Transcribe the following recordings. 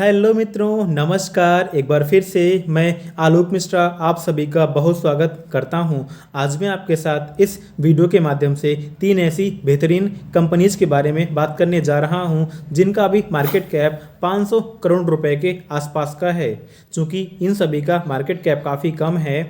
Hello मित्रों, नमस्कार। एक बार फिर से मैं आलोक मिश्रा आप सभी का बहुत स्वागत करता हूं। आज मैं आपके साथ इस वीडियो के माध्यम से 3 ऐसी बेहतरीन कंपनीज के बारे में बात करने जा रहा हूं जिनका अभी मार्केट कैप 500 करोड़ रुपए के आसपास का है। चूँकि इन सभी का मार्केट कैप काफ़ी कम है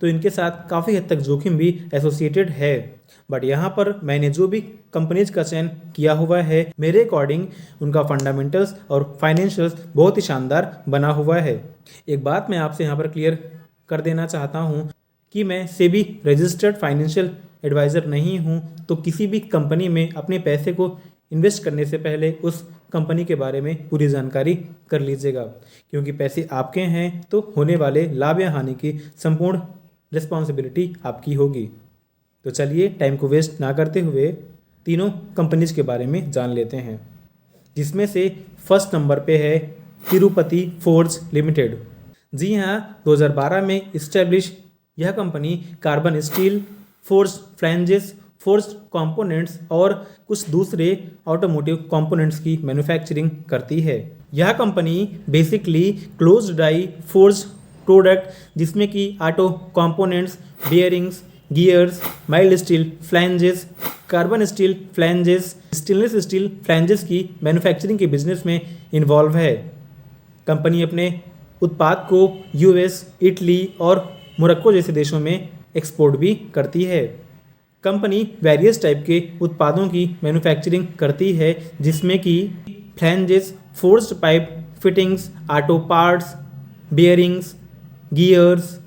तो इनके साथ काफ़ी हद तक जोखिम भी एसोसिएटेड है। बट यहाँ पर मैंने जो भी कंपनीज का चयन किया हुआ है, मेरे अकॉर्डिंग उनका फंडामेंटल्स और फाइनेंशियल्स बहुत ही शानदार बना हुआ है। एक बात मैं आपसे यहाँ पर क्लियर कर देना चाहता हूँ कि मैं सेबी रजिस्टर्ड फाइनेंशियल एडवाइज़र नहीं हूँ, तो किसी भी कंपनी में अपने पैसे को इन्वेस्ट करने से पहले उस कंपनी के बारे में पूरी जानकारी कर लीजिएगा, क्योंकि पैसे आपके हैं तो होने वाले लाभ या हानि की संपूर्ण रिस्पॉन्सिबिलिटी आपकी होगी। तो चलिए टाइम को वेस्ट ना करते हुए तीनों कंपनीज के बारे में जान लेते हैं, जिसमें से फर्स्ट नंबर पे है तिरुपति फोर्ज लिमिटेड। जी हाँ, 2012 में इस्टेब्लिश यह company carbon steel, forge flanges, forge components और कुछ दूसरे ऑटोमोटिव कंपोनेंट्स की मैन्युफैक्चरिंग करती है। यह company basically closed die forge product, जिसमें कि auto components, bearings, gears, mild steel flanges, carbon steel flanges, stainless steel flanges की मैन्युफैक्चरिंग के बिजनेस में इन्वॉल्व है। कंपनी अपने उत्पाद को यूएस, इटली और मोरक्को जैसे देशों में एक्सपोर्ट भी करती है। कंपनी वेरियस टाइप के उत्पादों की मैन्युफैक्चरिंग करती है, जिसमें कि flanges, forced pipe fittings, auto parts, bearings, gears,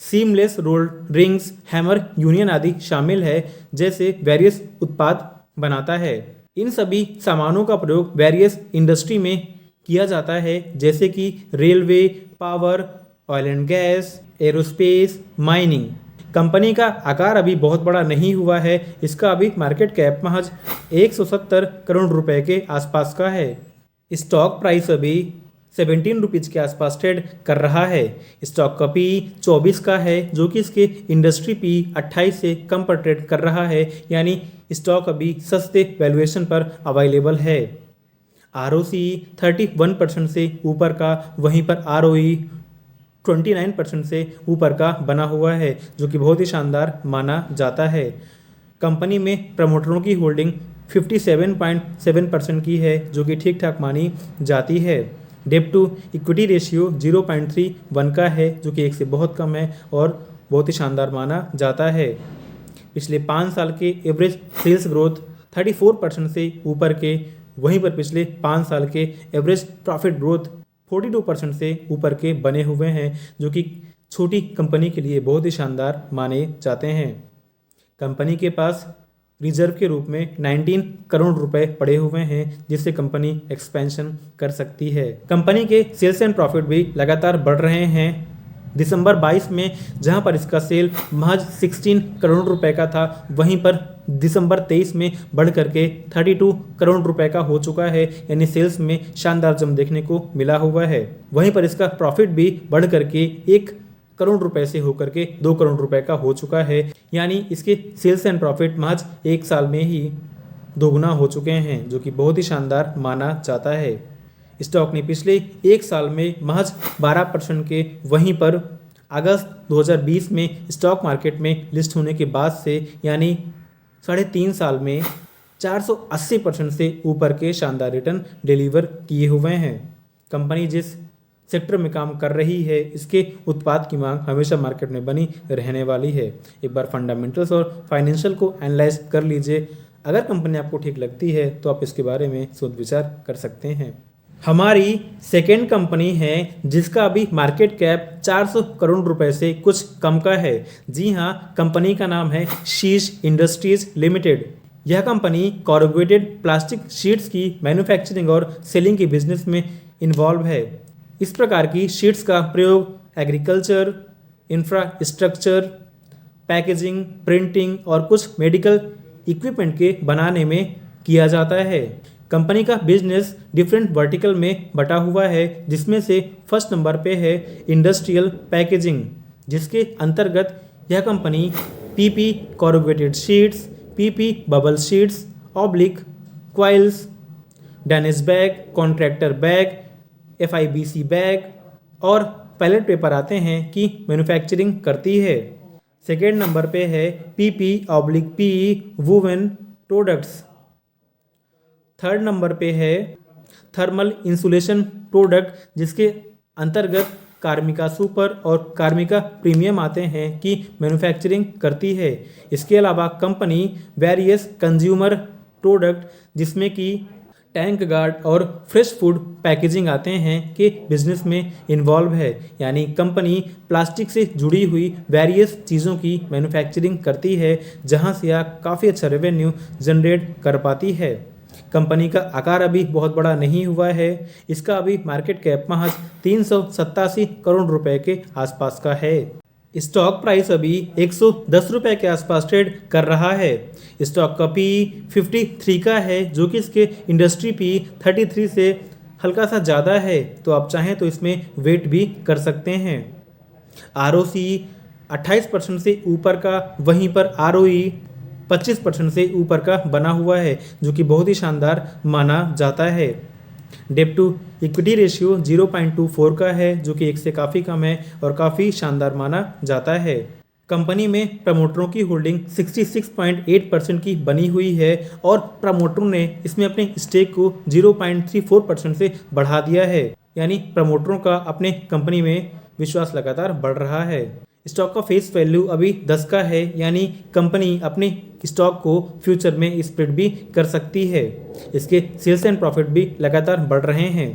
seamless rolled rings, hammer union आदि शामिल है, जैसे वेरियस उत्पाद बनाता है। इन सभी सामानों का प्रयोग वेरियस इंडस्ट्री में किया जाता है, जैसे कि railway, power, oil and gas, aerospace, mining. Company का आकार अभी बहुत बड़ा नहीं हुआ है, इसका अभी मार्केट कैप महज 170 करोड़ रुपए के आसपास का है। स्टॉक प्राइस अभी 17 रुपीज़ के आसपास ट्रेड कर रहा है। स्टॉक का पी 24 का है, जो कि इसके इंडस्ट्री पी 28 से कम पर ट्रेड कर रहा है, यानी स्टॉक अभी सस्ते वैल्यूएशन पर अवेलेबल है। आरओसी 31% से ऊपर का, वहीं पर आरओई 29% से ऊपर का बना हुआ है, जो कि बहुत ही शानदार माना जाता है। कंपनी में प्रमोटरों की होल्डिंग 57.7% की है, जो कि ठीक ठाक मानी जाती है। डेब्ट टू इक्विटी रेशियो 0.31 का है, जो कि 1 से बहुत कम है और बहुत ही शानदार माना जाता है। पिछले 5 साल के एवरेज सेल्स ग्रोथ 34% से ऊपर के, वहीं पर पिछले 5 साल के एवरेज प्रॉफिट ग्रोथ 42% से ऊपर के बने हुए हैं, जो कि छोटी कंपनी के लिए बहुत ही शानदार माने जाते हैं। कंपनी के पास रिजर्व के रूप में 19 करोड़ रुपए पड़े हुए हैं, जिससे कंपनी एक्सपेंशन कर सकती है। कंपनी के सेल्स एंड प्रॉफिट भी लगातार बढ़ रहे हैं। दिसंबर 22 में जहां पर इसका सेल महज 16 करोड़ रुपए का था, वहीं पर दिसंबर 23 में बढ़ करके 32 करोड़ रुपए का हो चुका है, यानी सेल्स में शानदार जंप देखने को मिला हुआ है। वहीं पर इसका प्रॉफिट भी बढ़ करके 1 करोड़ रुपए से होकर के 2 करोड़ रुपए का हो चुका है, यानी इसके सेल्स एंड प्रॉफिट महज 1 साल में ही दोगुना हो चुके हैं, जो कि बहुत ही शानदार माना जाता है। स्टॉक ने पिछले 1 साल में महज 12% के, वहीं पर अगस्त 2020 में स्टॉक मार्केट में लिस्ट होने के बाद से, यानी 3.5 साल में 480% से ऊपर के शानदार रिटर्न डिलीवर किए हुए हैं। कंपनी जिस सेक्टर में काम कर रही है, इसके उत्पाद की मांग हमेशा मार्केट में बनी रहने वाली है। एक बार फंडामेंटल्स और फाइनेंशियल को एनालाइज कर लीजिए। अगर कंपनी आपको ठीक लगती है तो आप इसके बारे में सोच विचार कर सकते हैं। हमारी सेकेंड कंपनी है जिसका अभी मार्केट कैप 400 करोड़ रुपए से कुछ कम का है। जी हाँ, कंपनी का नाम है शीश इंडस्ट्रीज लिमिटेड। यह कंपनी कॉर्रुगेटेड प्लास्टिक शीट्स की मैन्युफैक्चरिंग और सेलिंग के बिजनेस में इन्वॉल्व है। इस प्रकार की शीट्स का प्रयोग एग्रीकल्चर, इंफ्रास्ट्रक्चर, पैकेजिंग, प्रिंटिंग और कुछ मेडिकल इक्विपमेंट के बनाने में किया जाता है। कंपनी का बिजनेस डिफरेंट वर्टिकल में बटा हुआ है, जिसमें से फर्स्ट नंबर पे है इंडस्ट्रियल पैकेजिंग, जिसके अंतर्गत यह company PP corrugated sheets, PP bubble sheets, oblique coils, Danish bag, contractor bag, FIBC bag और पैलेट पेपर आते हैं कि मैन्युफैक्चरिंग करती है। सेकेंड नंबर पे है PP/PE woven products. Third number पे है थर्मल इंसुलेशन प्रोडक्ट, जिसके अंतर्गत कार्मिका सुपर और कार्मिका प्रीमियम आते हैं कि मैन्युफैक्चरिंग करती है। इसके अलावा कंपनी वेरियस कंज्यूमर प्रोडक्ट, जिसमें कि टैंक गार्ड और फ्रेश फूड पैकेजिंग आते हैं कि बिजनेस में इन्वॉल्व है। यानी कंपनी प्लास्टिक से जुड़ी हुई वेरियस चीज़ों की मैन्युफैक्चरिंग करती है, जहां से आप काफ़ी अच्छा रेवेन्यू जनरेट कर पाती है। कंपनी का आकार अभी बहुत बड़ा नहीं हुआ है। इसका अभी मार्केट कैप महज 387 करोड़ रुपए के आसपास का है। स्टॉक प्राइस अभी 110 रुपए के आसपास ट्रेड कर रहा है। स्टॉक का PE 53 का है, जो कि इसके इंडस्ट्री PE 33 से हल्का सा ज़्यादा है, तो आप चाहें तो इसमें वेट भी कर सकते हैं। ROCE 28% से ऊपर का, वहीं पर ROE 25% से ऊपर का बना हुआ है, जो कि बहुत ही शानदार माना जाता है। डेट टू इक्विटी रेशियो 0.24 का है, जो कि 1 से काफ़ी कम है और काफ़ी शानदार माना जाता है। कंपनी में प्रमोटरों की होल्डिंग 66.8% की बनी हुई है और प्रमोटरों ने इसमें अपने स्टेक को 0.34% से बढ़ा दिया है। यानी प्रमोटरों का अपने कंपनी में विश्वास लगातार बढ़ रहा है। स्टॉक का फेस वैल्यू अभी 10 का है, यानी कंपनी अपने स्टॉक को फ्यूचर में स्प्लिट भी कर सकती है। इसके सेल्स एंड प्रॉफिट भी लगातार बढ़ रहे हैं।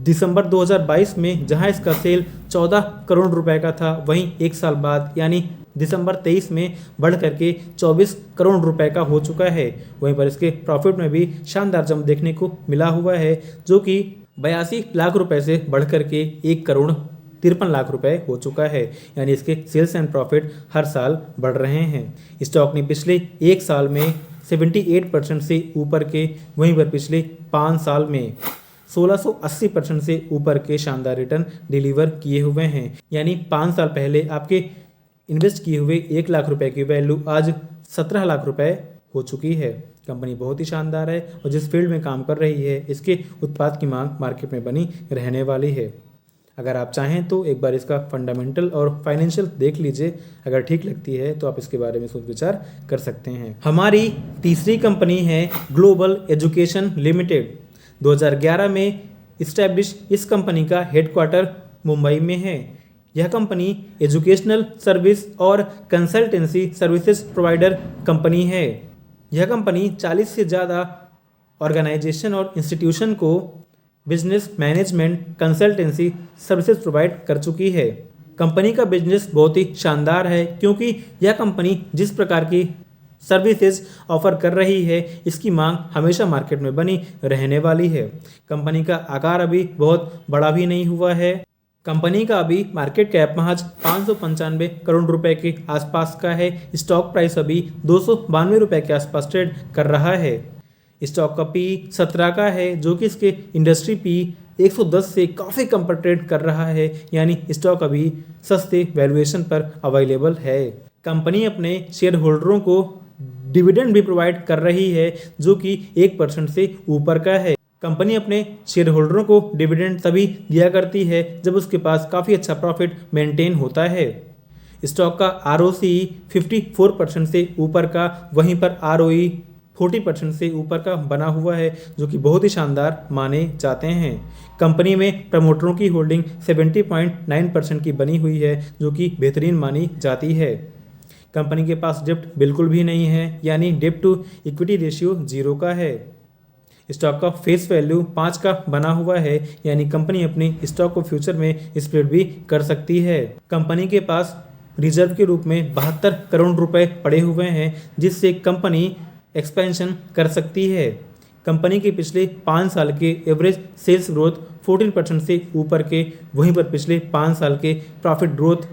दिसंबर 2022 में जहां इसका सेल 14 करोड़ रुपए का था, वहीं एक साल बाद यानी दिसंबर 23 में बढ़ करके 24 करोड़ रुपए का हो चुका है। वहीं पर इसके प्रॉफिट में भी शानदार जंप देखने को मिला हुआ है, जो कि 82 लाख रुपए से बढ़ करके 1 करोड़ 53 लाख रुपए हो चुका है। यानी इसके सेल्स एंड प्रॉफिट हर साल बढ़ रहे हैं। स्टॉक ने पिछले एक साल में 78% से ऊपर के, वहीं पर पिछले 5 साल में 1680% से ऊपर के शानदार रिटर्न डिलीवर किए हुए हैं। यानी 5 साल पहले आपके इन्वेस्ट किए हुए 1 लाख रुपए की वैल्यू आज 17 लाख रुपए हो चुकी है। कंपनी बहुत ही शानदार है और जिस फील्ड में काम कर रही है, इसके उत्पाद की मांग मार्केट में बनी रहने वाली है। अगर आप चाहें तो एक बार इसका फंडामेंटल और फाइनेंशियल देख लीजिए। अगर ठीक लगती है तो आप इसके बारे में सोच विचार कर सकते हैं। हमारी तीसरी कंपनी है ग्लोबल एजुकेशन लिमिटेड। 2011 में इस्टेब्लिश इस कंपनी का हेडक्वार्टर मुंबई में है। यह कंपनी एजुकेशनल सर्विस और कंसल्टेंसी सर्विसेज प्रोवाइडर कंपनी है। यह कंपनी 40 से ज़्यादा ऑर्गेनाइजेशन और इंस्टीट्यूशन को business management consultancy services provide कर चुकी है। कंपनी का बिजनेस बहुत ही शानदार है, क्योंकि यह कंपनी जिस प्रकार की सर्विसेज ऑफर कर रही है, इसकी मांग हमेशा मार्केट में बनी रहने वाली है। कंपनी का आकार अभी बहुत बड़ा भी नहीं हुआ है। कंपनी का अभी मार्केट कैप महज 595 करोड़ रुपए के आसपास का है। स्टॉक प्राइस अभी 292 रुपए के आसपास ट्रेड कर रहा है। स्टॉक का PE 17 का है, जो कि इसके इंडस्ट्री PE 110 से काफ़ी कम पर ट्रेड कर रहा है। यानी स्टॉक अभी सस्ते वैल्यूएशन पर अवेलेबल है। कंपनी अपने शेयर होल्डरों को डिविडेंड भी प्रोवाइड कर रही है, जो कि 1% से ऊपर का है। कंपनी अपने शेयर होल्डरों को डिविडेंड तभी दिया करती है जब उसके पास काफ़ी अच्छा प्रॉफिट मेंटेन होता है। स्टॉक का ROCE 54% से ऊपर का, वहीं पर ROE 40% से ऊपर का बना हुआ है, जो कि बहुत ही शानदार माने जाते हैं। कंपनी में प्रमोटरों की होल्डिंग 70.9% की बनी हुई है, जो कि बेहतरीन मानी जाती है। कंपनी के पास डेप्ट बिल्कुल भी नहीं है, यानी डेप्ट टू इक्विटी रेशियो 0 का है। स्टॉक का फेस वैल्यू 5 का बना हुआ है, यानी कंपनी अपनी स्टॉक को फ्यूचर में स्प्लिट भी कर सकती है। कंपनी के पास रिजर्व के रूप में 72 करोड़ रुपए पड़े हुए हैं, जिससे कंपनी एक्सपेंशन कर सकती है। कंपनी के पिछले 5 साल के एवरेज सेल्स ग्रोथ 14% से ऊपर के, वहीं पर पिछले 5 साल के प्रॉफिट ग्रोथ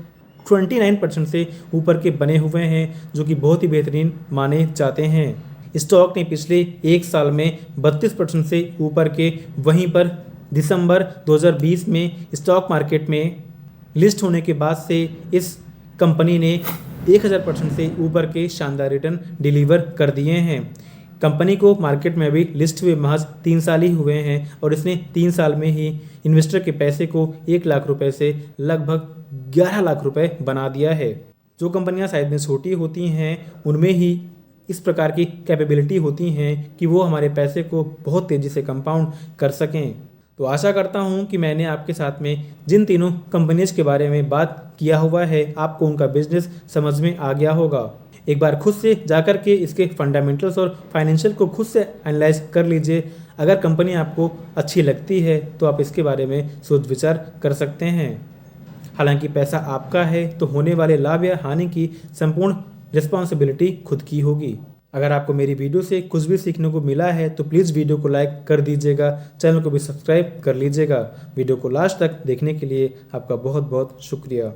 29% से ऊपर के बने हुए हैं, जो कि बहुत ही बेहतरीन माने जाते हैं। स्टॉक ने पिछले एक साल में 32% से ऊपर के, वहीं पर दिसंबर 2020 में स्टॉक मार्केट में लिस्ट होने के बाद से इस कंपनी ने 1000% से ऊपर के शानदार रिटर्न डिलीवर कर दिए हैं। कंपनी को मार्केट में अभी लिस्ट हुए महज 3 साल ही हुए हैं और इसने 3 साल में ही इन्वेस्टर के पैसे को 1 लाख रुपए से लगभग 11 लाख रुपए बना दिया है। जो कंपनियां साइज में छोटी होती हैं उनमें ही इस प्रकार की कैपेबिलिटी होती हैं कि वो हमारे पैसे को बहुत तेज़ी से कंपाउंड कर सकें। तो आशा करता हूं कि मैंने आपके साथ में जिन तीनों कंपनीज के बारे में बात किया हुआ है आपको उनका बिजनेस समझ में आ गया होगा। एक बार खुद से जाकर के इसके फंडामेंटल्स और फाइनेंशियल को खुद से एनालाइज कर लीजिए। अगर कंपनी आपको अच्छी लगती है तो आप इसके बारे में सोच विचार कर सकते हैं। हालांकि पैसा आपका है तो होने वाले लाभ या हानि की संपूर्ण रिस्पॉन्सिबिलिटी खुद की होगी। अगर आपको मेरी वीडियो से कुछ भी सीखने को मिला है तो प्लीज़ वीडियो को लाइक कर दीजिएगा, चैनल को भी सब्सक्राइब कर लीजिएगा। वीडियो को लास्ट तक देखने के लिए आपका बहुत बहुत शुक्रिया।